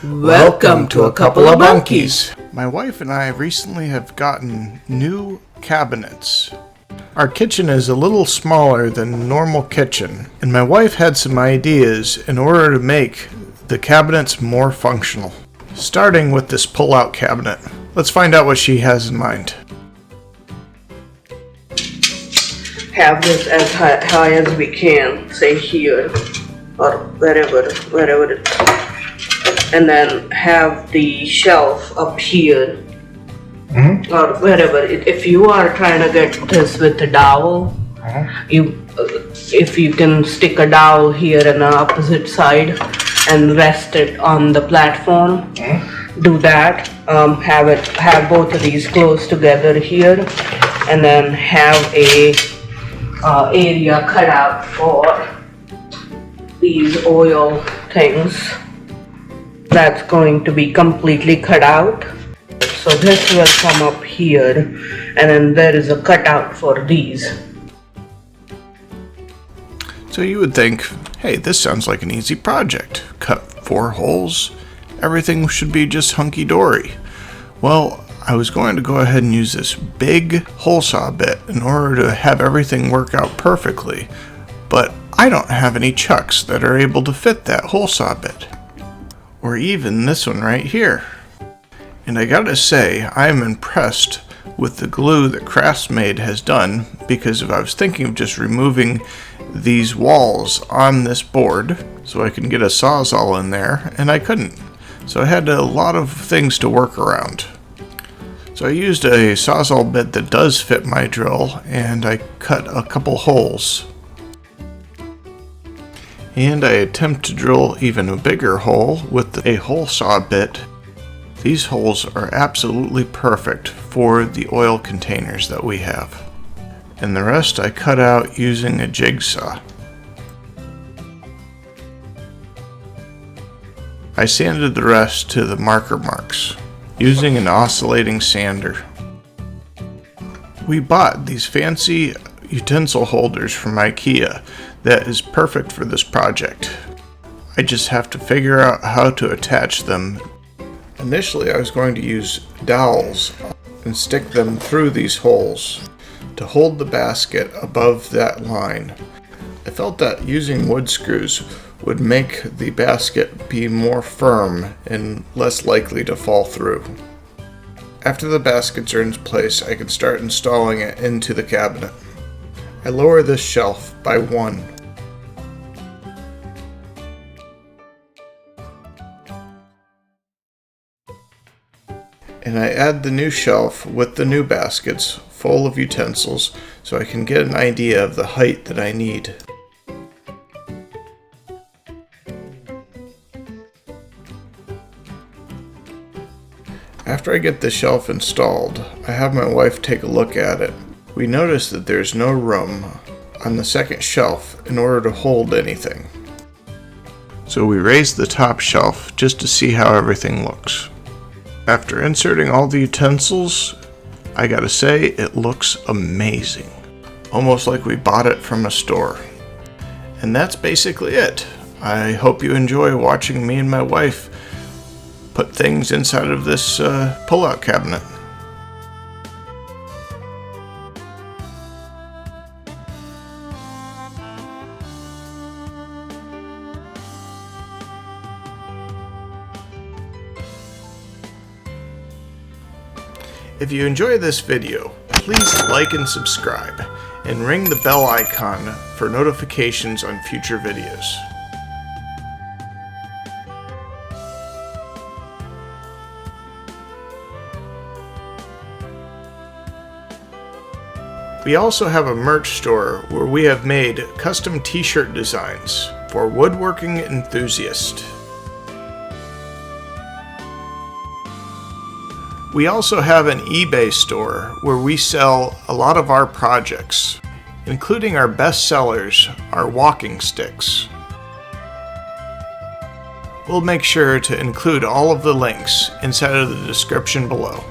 Welcome to a couple of Bunkies. My wife and I recently have gotten new cabinets. Our kitchen is a little smaller than a normal kitchen, and my wife had some ideas in order to make the cabinets more functional. Starting with this pull-out cabinet. Let's find out what she has in mind. Have this as high as we can, say here or wherever it, and then have the shelf up here or wherever. If you are trying to get this with a dowel, if you can stick a dowel here on the opposite side and rest it on the platform, do that. Have both of these close together here, and then have a area cut out for these oil things. That's going to be completely cut out. So this will come up here, and then there is a cutout for these. So you would think, hey, this sounds like an easy project. Cut 4 holes, everything should be just hunky-dory. Well, I was going to go ahead and use this big hole saw bit in order to have everything work out perfectly, but I don't have any chucks that are able to fit that hole saw bit. Or even this one right here. And I gotta say, I am impressed with the glue that Craftsmade has done, because if I was thinking of just removing these walls on this board so I can get a Sawzall in there, and I couldn't. So I had a lot of things to work around. So I used a Sawzall bit that does fit my drill, and I cut a couple holes. And I attempt to drill even a bigger hole with a hole saw bit. These holes are absolutely perfect for the oil containers that we have. And the rest I cut out using a jigsaw. I sanded the rest to the marker marks using an oscillating sander. We bought these fancy utensil holders from IKEA that is perfect for this project. I just have to figure out how to attach them. Initially I was going to use dowels and stick them through these holes to hold the basket above that line. I felt that using wood screws would make the basket be more firm and less likely to fall through. After the baskets are in place, I can start installing it into the cabinet. I lower this shelf by 1. And I add the new shelf with the new baskets full of utensils so I can get an idea of the height that I need. After I get the shelf installed, I have my wife take a look at it. We notice that there's no room on the second shelf in order to hold anything. So we raise the top shelf just to see how everything looks. After inserting all the utensils, I gotta say, it looks amazing. Almost like we bought it from a store. And that's basically it. I hope you enjoy watching me and my wife put things inside of this pull-out cabinet. If you enjoy this video, please like and subscribe, and ring the bell icon for notifications on future videos. We also have a merch store where we have made custom t-shirt designs for woodworking enthusiasts. We also have an eBay store where we sell a lot of our projects, including our best sellers, our walking sticks. We'll make sure to include all of the links inside of the description below.